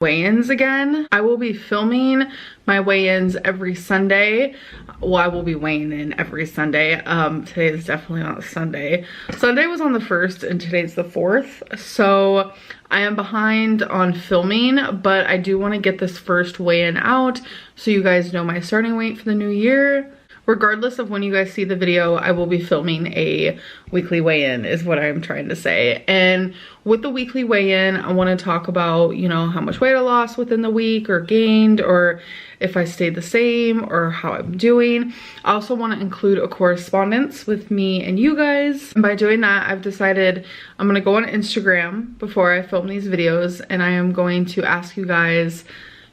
weigh-ins again. I will be filming my weigh-ins every Sunday. Well, I will be weighing in every Sunday. Today is definitely not Sunday. Sunday was on the 1st and today's the 4th. So I am behind on filming, but I do want to get this first weigh-in out so you guys know my starting weight for the new year. Regardless of when you guys see the video, I will be filming a weekly weigh-in is what I'm trying to say. And with the weekly weigh-in, I want to talk about, you know, how much weight I lost within the week or gained, or if I stayed the same or how I'm doing. I also want to include a correspondence with me and you guys. And by doing that, I've decided I'm going to go on Instagram before I film these videos, and I am going to ask you guys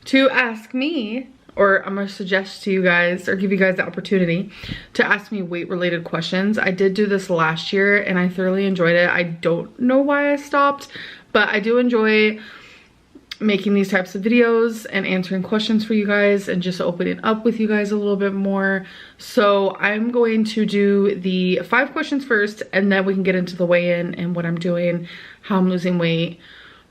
to ask me, or I'm gonna suggest to you guys, or give you guys the opportunity to ask me weight related questions. I did do this last year and I thoroughly enjoyed it. I don't know why I stopped, but I do enjoy making these types of videos and answering questions for you guys and just opening up with you guys a little bit more. So I'm going to do the 5 questions first, and then we can get into the weigh-in and what I'm doing, how I'm losing weight,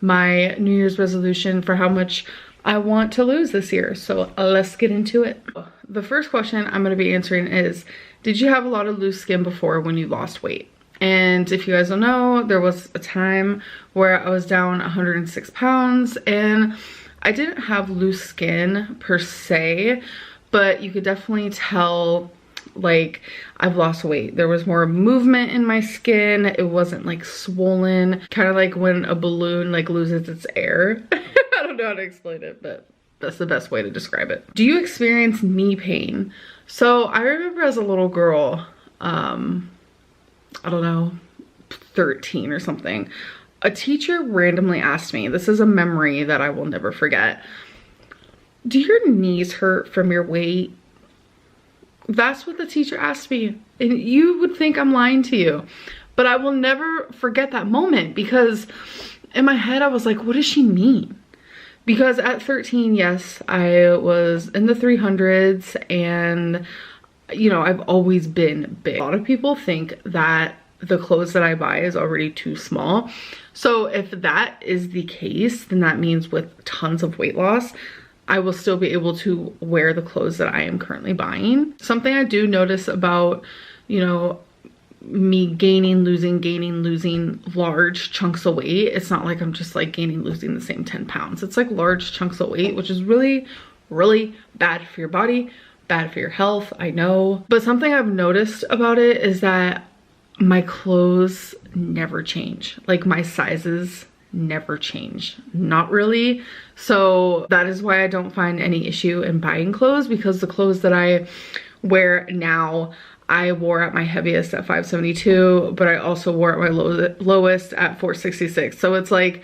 my New Year's resolution for how much I want to lose this year. So let's get into it. The first question I'm going to be answering is, did you have a lot of loose skin before when you lost weight? And if you guys don't know, there was a time where I was down 106 pounds and I didn't have loose skin per se, but you could definitely tell like I've lost weight. There was more movement in my skin. It wasn't like swollen, kind of like when a balloon like loses its air. I don't know how to explain it, but that's the best way to describe it. Do you experience knee pain? So I remember as a little girl, I don't know, 13 or something, a teacher randomly asked me, this is a memory that I will never forget, do your knees hurt from your weight? That's what the teacher asked me. And you would think I'm lying to you, but I will never forget that moment, because in my head I was like, what does she mean? Because at 13, yes, I was in the 300s and, you know, I've always been big. A lot of people think that the clothes that I buy is already too small. So if that is the case, then that means with tons of weight loss, I will still be able to wear the clothes that I am currently buying. Something I do notice about, you know, me gaining, losing large chunks of weight, it's not like I'm just like gaining, losing the same 10 pounds. It's like large chunks of weight, which is really, really bad for your body, bad for your health, I know. But something I've noticed about it is that my clothes never change. Like my sizes never change, not really. So that is why I don't find any issue in buying clothes, because the clothes that I wear now, I wore at my heaviest at 572, but I also wore at my lowest at 466. So it's like,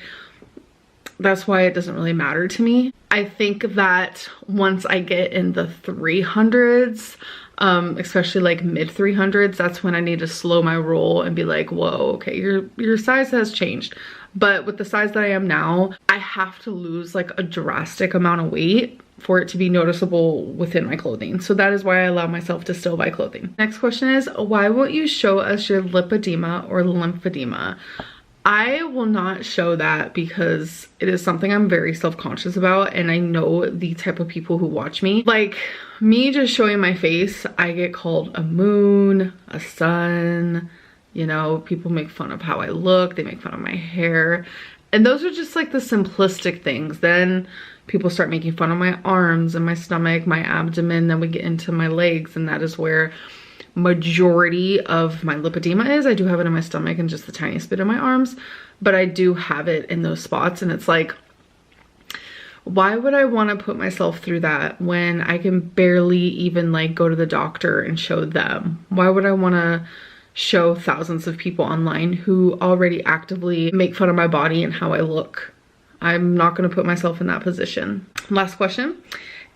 that's why it doesn't really matter to me. I think that once I get in the 300s, especially like mid 300s, that's when I need to slow my roll and be like, whoa, okay, your size has changed. But with the size that I am now, I have to lose like a drastic amount of weight for it to be noticeable within my clothing. So that is why I allow myself to still buy clothing. Next question is, why won't you show us your lipedema or lymphedema? I will not show that because it is something I'm very self-conscious about, and I know the type of people who watch me. Like me just showing my face, I get called a moon, a sun, you know, people make fun of how I look, they make fun of my hair. And those are just like the simplistic things. Then people start making fun of my arms and my stomach, my abdomen, then we get into my legs, and that is where majority of my lipedema is. I do have it in my stomach and just the tiniest bit in my arms, but I do have it in those spots. And it's like, why would I want to put myself through that when I can barely even like go to the doctor and show them? Why would I want to show thousands of people online who already actively make fun of my body and how I look? I'm not going to put myself in that position. Last question.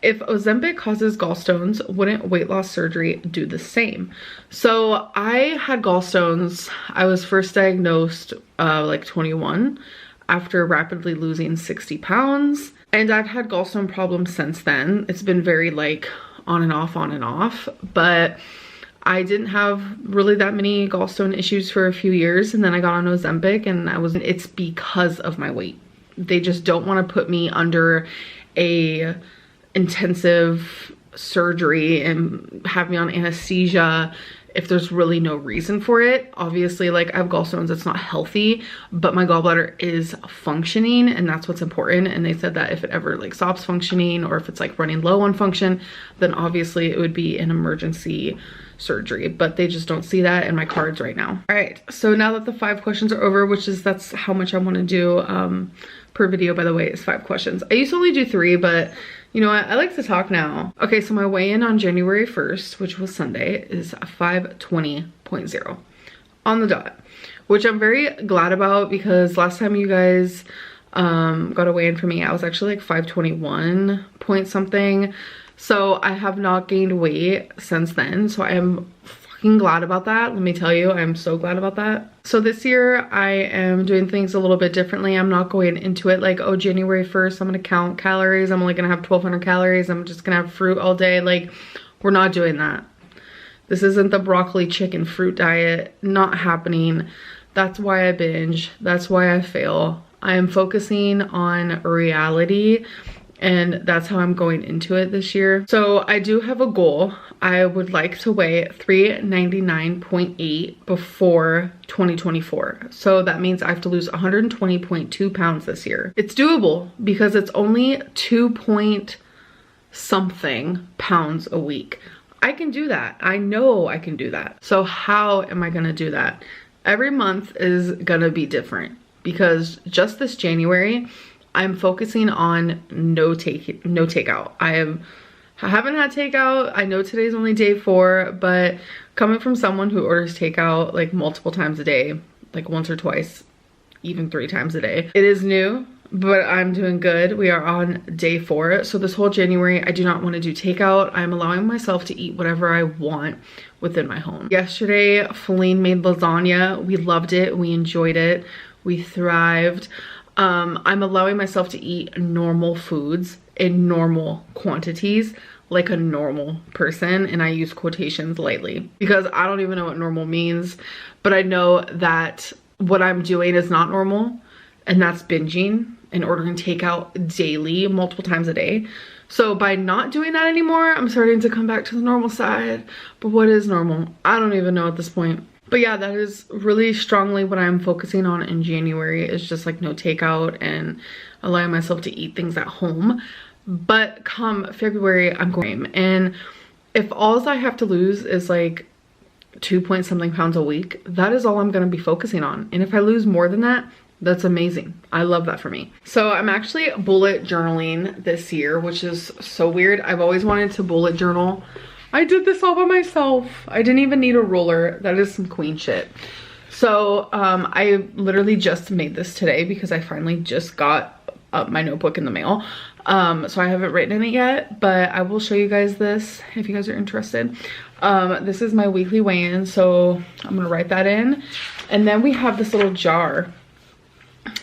If Ozempic causes gallstones, wouldn't weight loss surgery do the same? So I had gallstones. I was first diagnosed like 21 after rapidly losing 60 pounds. And I've had gallstone problems since then. It's been very like on and off, but I didn't have really that many gallstone issues for a few years, and then I got on Ozempic, and it's because of my weight. they just don't want to put me under a intensive surgery and have me on anesthesia if there's really no reason for it. Obviously, like, I have gallstones, it's not healthy, but my gallbladder is functioning, and that's what's important. And they said that if it ever like stops functioning, or if it's like running low on function, then obviously it would be an emergency surgery, but they just don't see that in my cards right now. All right, so now that the 5 questions are over, which is, that's how much I want to do per video, by the way, is 5 questions. I used to only do 3, but you know what, I like to talk now. Okay, so my weigh-in on January 1st, which was Sunday, is 520.0 on the dot, which I'm very glad about, because last time you guys got a weigh-in for me, I was actually like 521 point something. So I have not gained weight since then, so I am fucking glad about that. Let me tell you, I'm so glad about that. So this year I am doing things a little bit differently. I'm not going into it like, oh, January 1st, I'm gonna count calories. I'm only gonna have 1,200 calories. I'm just gonna have fruit all day. Like, we're not doing that. This isn't the broccoli chicken fruit diet. Not happening. That's why I binge. That's why I fail. I am focusing on reality, and that's how I'm going into it this year. So I do have a goal. I would like to weigh 399.8 before 2024. So that means I have to lose 120.2 pounds this year. It's doable because it's only 2 point something pounds a week. I can do that. I know I can do that. So how am I gonna do that? Every month is gonna be different, because just this January, I'm focusing on no takeout. I haven't had takeout. I know today's only day 4, but coming from someone who orders takeout like multiple times a day, like once or twice, even 3 times a day, it is new, but I'm doing good. We are on day 4. So this whole January, I do not want to do takeout. I'm allowing myself to eat whatever I want within my home. Yesterday, Feline made lasagna. We loved it. We enjoyed it. We thrived. I'm allowing myself to eat normal foods in normal quantities, like a normal person, and I use quotations lightly because I don't even know what normal means, but I know that what I'm doing is not normal, and that's binging and ordering takeout daily, multiple times a day. So by not doing that anymore, I'm starting to come back to the normal side. But what is normal? I don't even know at this point. But yeah, that is really strongly what I'm focusing on in January, is just like no takeout and allowing myself to eat things at home. But come February, I'm going, and if all I have to lose is like 2 point something pounds a week, that is all I'm going to be focusing on. And if I lose more than that, that's amazing. I love that for me. So I'm actually bullet journaling this year, which is so weird. I've always wanted to bullet journal. I did this all by myself. I didn't even need a ruler. That is some queen shit. So I literally just made this today because I finally just got my notebook in the mail. So I haven't written in it yet, but I will show you guys this if you guys are interested. This is my weekly weigh-in, so I'm gonna write that in. And then we have this little jar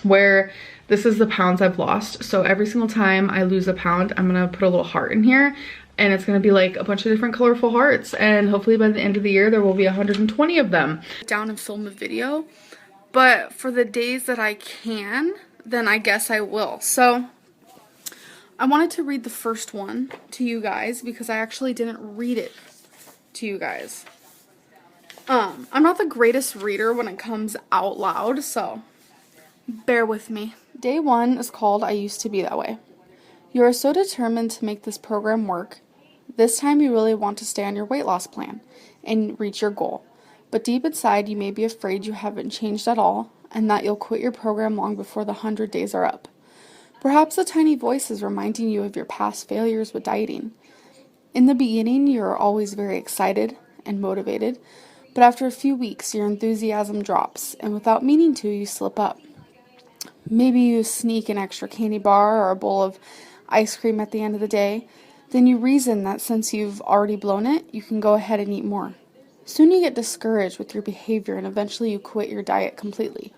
where this is the pounds I've lost. So every single time I lose a pound, I'm gonna put a little heart in here, and it's gonna be like a bunch of different colorful hearts, and hopefully by the end of the year there will be 120 of them. Down and film a video, but for the days that I can, then I guess I will. So I wanted to read the first one to you guys because I actually didn't read it to you guys. I'm not the greatest reader when it comes out loud, so bear with me. Day 1 is called I Used to Be That Way. You are so determined to make this program work. This time you really want to stay on your weight loss plan and reach your goal. But deep inside you may be afraid you haven't changed at all and that you'll quit your program long before the 100 days are up. Perhaps a tiny voice is reminding you of your past failures with dieting. In the beginning, you're always very excited and motivated, but after a few weeks, your enthusiasm drops, and without meaning to, you slip up. Maybe you sneak an extra candy bar or a bowl of ice cream at the end of the day. Then you reason that since you've already blown it, you can go ahead and eat more. Soon you get discouraged with your behavior, and eventually you quit your diet completely.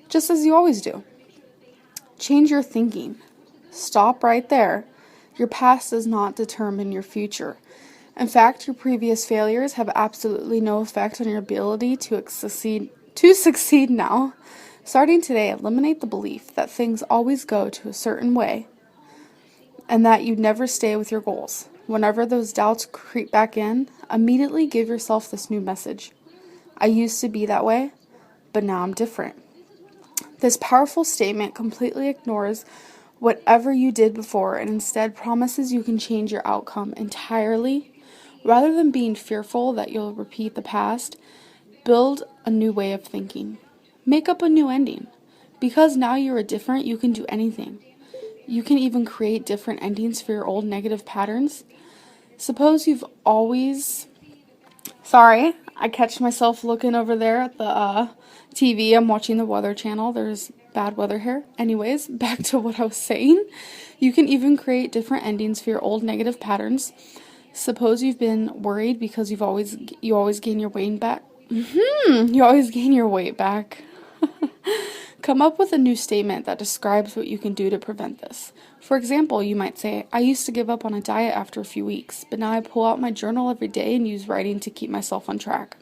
Just as you always do. Change your thinking. Stop right there. Your past does not determine your future. In fact, your previous failures have absolutely no effect on your ability to succeed now. Starting today, eliminate the belief that things always go to a certain way and that you never stay with your goals. Whenever those doubts creep back in, immediately give yourself this new message. I used to be that way, but now I'm different. This powerful statement completely ignores whatever you did before and instead promises you can change your outcome entirely. Rather than being fearful that you'll repeat the past, build a new way of thinking. Make up a new ending. Because now you're different, you can do anything. You can even create different endings for your old negative patterns. Suppose you've always... Sorry, I catch myself looking over there at the TV. I'm watching the Weather Channel. There's bad weather here. Anyways, back to what I was saying. You can even create different endings for your old negative patterns. Suppose you've been worried because you always gain your weight back. You always gain your weight back. Come up with a new statement that describes what you can do to prevent this. For example, you might say, I used to give up on a diet after a few weeks, but now I pull out my journal every day and use writing to keep myself on track.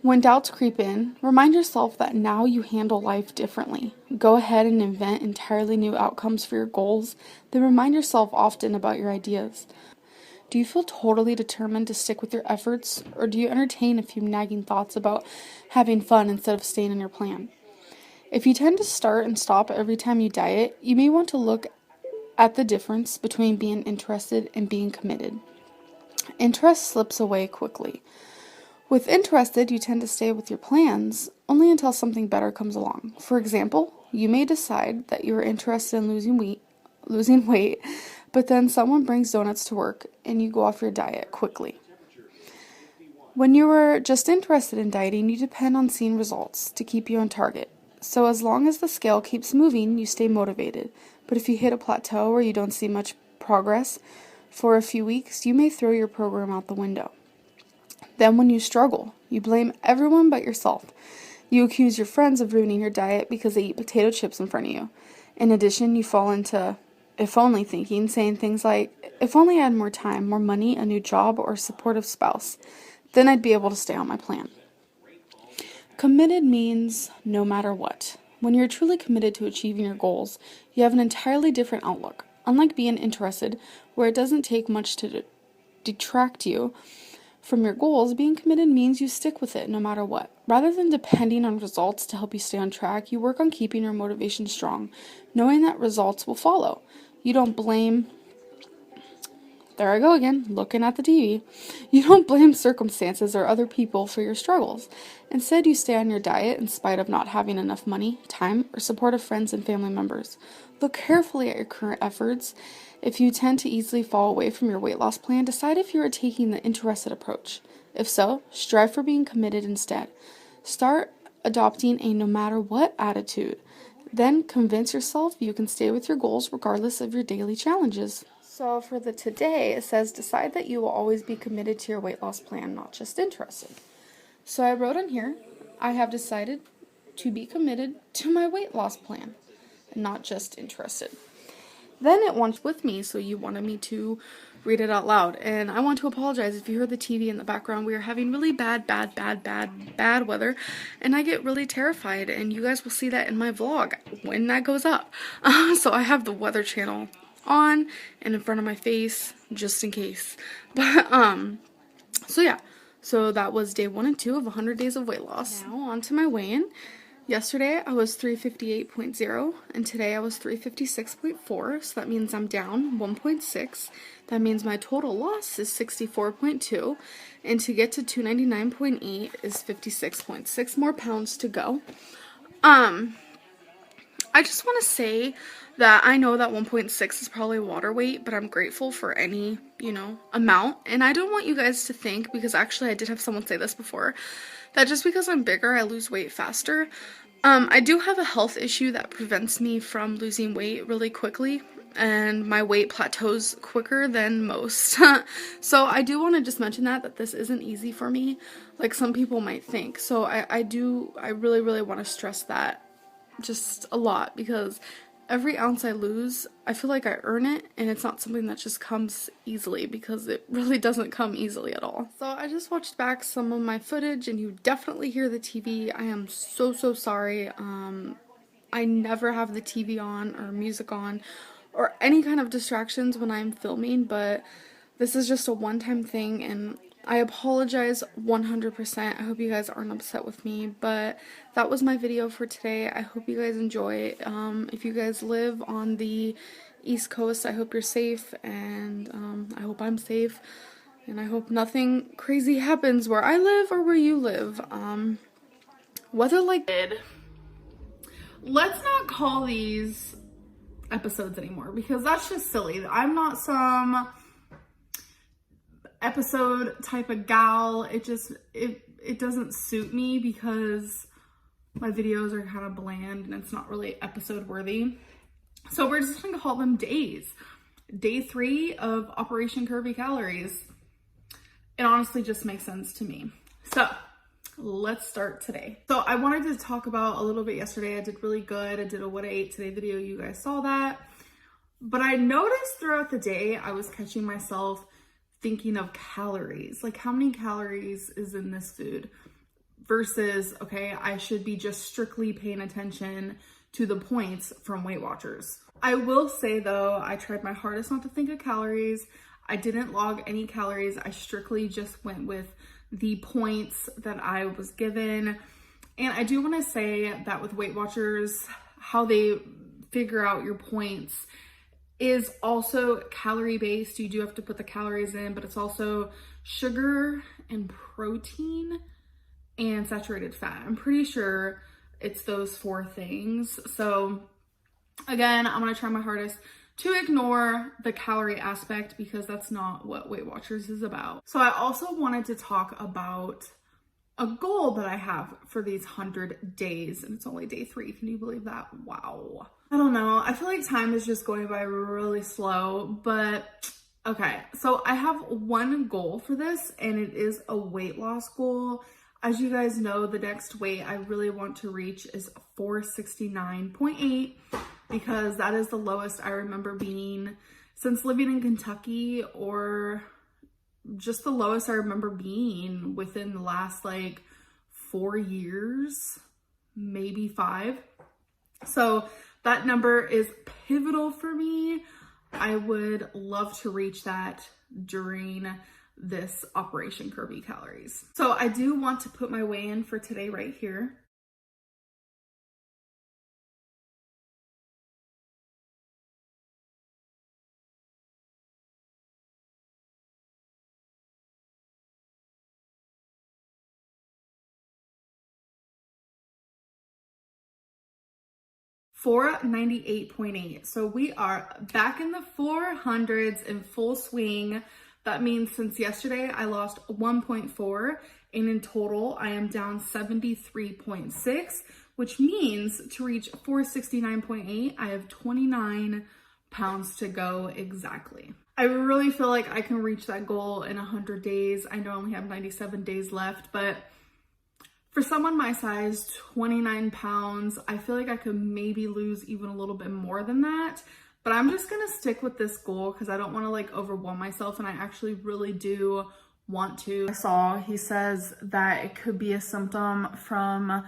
When doubts creep in, remind yourself that now you handle life differently. Go ahead and invent entirely new outcomes for your goals, then remind yourself often about your ideas. Do you feel totally determined to stick with your efforts, or do you entertain a few nagging thoughts about having fun instead of staying in your plan? If you tend to start and stop every time you diet, you may want to look at the difference between being interested and being committed. Interest slips away quickly. With interested, you tend to stay with your plans only until something better comes along. For example, you may decide that you're interested in losing weight, but then someone brings donuts to work and you go off your diet quickly. When you were just interested in dieting, you depend on seeing results to keep you on target. So as long as the scale keeps moving, you stay motivated. But if you hit a plateau or you don't see much progress for a few weeks, you may throw your program out the window. Then when you struggle, you blame everyone but yourself. You accuse your friends of ruining your diet because they eat potato chips in front of you. In addition, you fall into if only thinking, saying things like, if only I had more time, more money, a new job, or a supportive spouse, then I'd be able to stay on my plan. Committed means no matter what. When you're truly committed to achieving your goals, you have an entirely different outlook. Unlike being interested, where it doesn't take much to detract you from your goals, being committed means you stick with it no matter what. Rather than depending on results to help you stay on track, you work on keeping your motivation strong, knowing that results will follow. You don't blame... There I go again, looking at the TV. You don't blame circumstances or other people for your struggles. Instead, you stay on your diet in spite of not having enough money, time, or support of friends and family members. Look carefully at your current efforts. If you tend to easily fall away from your weight loss plan, decide if you are taking the interested approach. If so, strive for being committed instead. Start adopting a no matter what attitude. Then convince yourself you can stay with your goals regardless of your daily challenges. So for the today, it says decide that you will always be committed to your weight loss plan, not just interested. So I wrote on here, I have decided to be committed to my weight loss plan, and not just interested. Then it went with me, so you wanted me to read it out loud. And I want to apologize if you heard the TV in the background. We are having really bad weather, and I get really terrified, and you guys will see that in my vlog when that goes up. So I have the Weather Channel on and in front of my face just in case. But so yeah, so that was day 1 and 2 of 100 days of weight loss. Now on to my weigh-in. Yesterday I was 358.0 and today I was 356.4, so that means I'm down 1.6. That means my total loss is 64.2, and to get to 299.8 is 56.6 more pounds to go. I just want to say that I know that 1.6 is probably water weight, but I'm grateful for any, amount. And I don't want you guys to think, because actually I did have someone say this before, that just because I'm bigger, I lose weight faster. I do have a health issue that prevents me from losing weight really quickly, and my weight plateaus quicker than most. So I do want to just mention that this isn't easy for me, like some people might think. So I really want to stress that just a lot, because Every ounce I lose, I feel like I earn it, and it's not something that just comes easily, because it really doesn't come easily at all. So I just watched back some of my footage, and you definitely hear the TV. I am so sorry. I never have the TV on or music on or any kind of distractions when I'm filming, but this is just a one-time thing, and I apologize 100%. I hope you guys aren't upset with me, but that was my video for today. I hope you guys enjoy. If you guys live on the East Coast, I hope you're safe, and I hope I'm safe, and I hope nothing crazy happens where I live or where you live. Weather like... Let's not call these episodes anymore, because that's just silly. I'm not some episode type of gal. It doesn't suit me, because my videos are kind of bland and it's not really episode worthy. So we're just gonna call them days. Day 3 of Operation Curvy Calories. It honestly just makes sense to me. So let's start today. So I wanted to talk about a little bit yesterday. I did really good. I did a what I ate today video. You guys saw that. But I noticed throughout the day, I was catching myself thinking of calories. Like, how many calories is in this food? Versus, okay, I should be just strictly paying attention to the points from Weight Watchers. I will say though, I tried my hardest not to think of calories. I didn't log any calories. I strictly just went with the points that I was given. And I do want to say that with Weight Watchers, how they figure out your points is also calorie based. You do have to put the calories in, but it's also sugar and protein and saturated fat. I'm pretty sure it's those 4 things. So again, I'm gonna try my hardest to ignore the calorie aspect, because that's not what Weight Watchers is about. So I also wanted to talk about a goal that I have for these 100 days, and it's only day 3. Can you believe that? Wow. I don't know. I feel like time is just going by really slow, but okay. So I have one goal for this, and it is a weight loss goal. As you guys know, the next weight I really want to reach is 469.8, because that is the lowest I remember being since living in Kentucky, or just the lowest I remember being within the last like 4 years, maybe 5. So that number is pivotal for me. I would love to reach that during this Operation Curvy Calories. So I do want to put my weigh in for today right here. $498.8. So we are back in the 400s in full swing. That means since yesterday I lost 1.4, and in total I am down 73.6, which means to reach 469.8, I have 29 pounds to go exactly. I really feel like I can reach that goal in 100 days. I know I only have 97 days left, but for someone my size, 29 pounds, I feel like I could maybe lose even a little bit more than that. But I'm just gonna stick with this goal because I don't wanna like overwhelm myself, and I actually really do want to. I saw he says that it could be a symptom from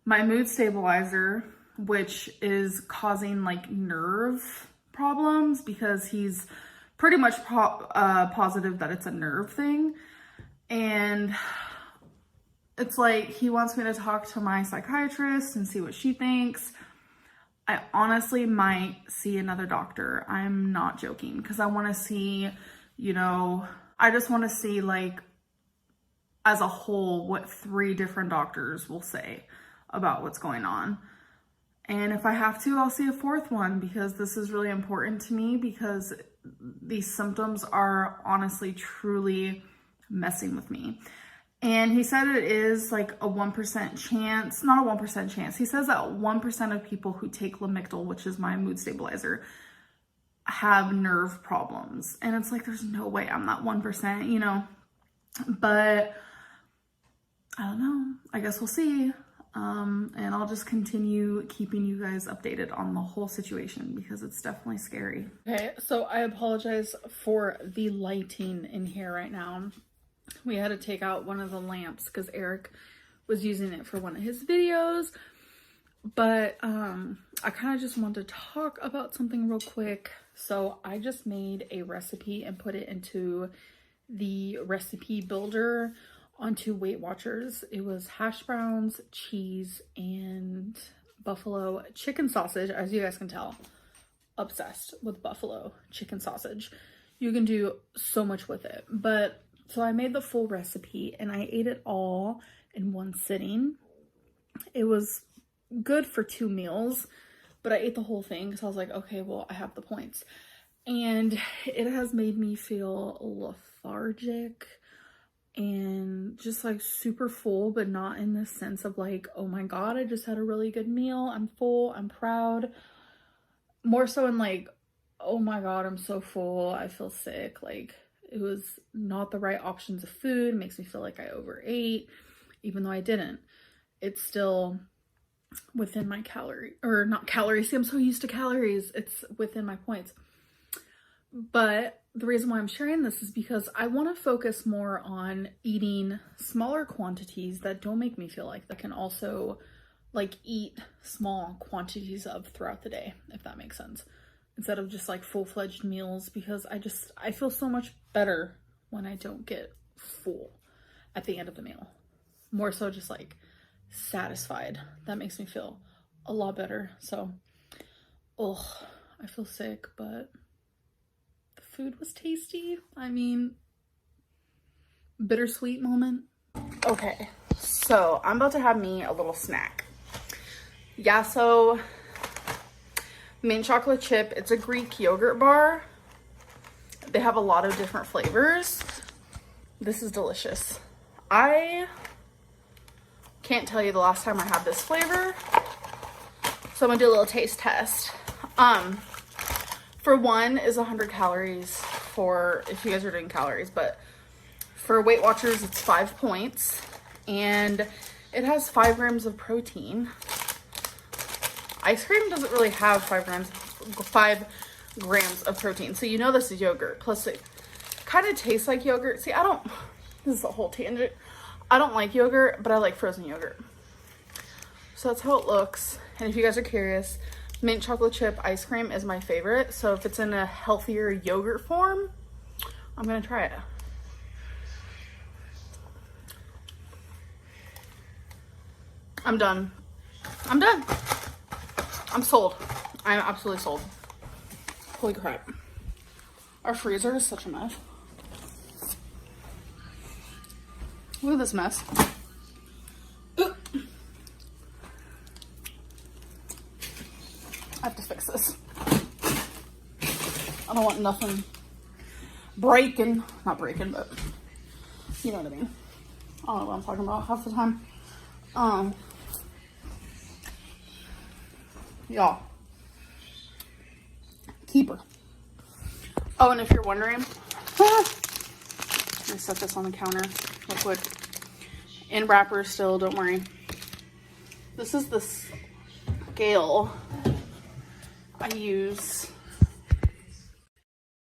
my mood stabilizer, which is causing like nerve problems, because he's pretty much positive that it's a nerve thing. And it's like he wants me to talk to my psychiatrist and see what she thinks. I honestly might see another doctor. I'm not joking, because I want to see, you know, I just want to see like as a whole what 3 different doctors will say about what's going on. And if I have to, I'll see a 4th one, because this is really important to me, because these symptoms are honestly truly messing with me. And he said it is like a 1% chance, not a 1% chance. He says that 1% of people who take Lamictal, which is my mood stabilizer, have nerve problems. And it's like, there's no way I'm not 1%, you know, but I don't know. I guess we'll see. And I'll just continue keeping you guys updated on the whole situation because it's definitely scary. Okay, so I apologize for the lighting in here right now. We had to take out one of the lamps because Eric was using it for one of his videos. But I kind of just wanted to talk about something real quick. So I just made a recipe and put it into the recipe builder onto Weight Watchers. It was hash browns, cheese, and buffalo chicken sausage. As you guys can tell, obsessed with buffalo chicken sausage. You can do so much with it. But so I made the full recipe and I ate it all in one sitting. It was good for 2 meals, but I ate the whole thing because I was like, okay, well, I have the points. And it has made me feel lethargic and just like super full, but not in the sense of like, oh my God, I just had a really good meal. I'm full. I'm proud. More so in like, oh my God, I'm so full. I feel sick. Like it was not the right options of food. It makes me feel like I overate, even though I didn't. It's still within my calorie, or not calories. See, I'm so used to calories. It's within my points. But the reason why I'm sharing this is because I want to focus more on eating smaller quantities that don't make me feel like that can also like eat small quantities of throughout the day, if that makes sense, instead of just like full-fledged meals, because I feel so much better when I don't get full at the end of the meal. More so just like satisfied. That makes me feel a lot better. So, I feel sick, but the food was tasty. I mean, bittersweet moment. Okay, so I'm about to have me a little snack. Yeah, so mint chocolate chip. It's a Greek yogurt bar. They have a lot of different flavors. This is delicious. I can't tell you the last time I had this flavor, so I'm gonna do a little taste test. For one is 100 calories for if you guys are doing calories, but for Weight Watchers it's 5 points and it has 5 grams of protein. Ice cream doesn't really have 5 grams of protein, so you know this is yogurt. Plus it kind of tastes like yogurt. See, this is a whole tangent. I don't like yogurt, but I like frozen yogurt. So that's how it looks. And if you guys are curious, mint chocolate chip ice cream is my favorite. So if it's in a healthier yogurt form, I'm gonna try it. I'm done. I'm sold. I'm absolutely sold. Holy crap. Our freezer is such a mess. Look at this mess. Ugh. I have to fix this. I don't want nothing breaking. Not breaking, but you know what I mean. I don't know what I'm talking about half the time. Y'all. Keeper. Oh, and if you're wondering, let me set this on the counter real quick. In wrapper still, don't worry. This is the scale I use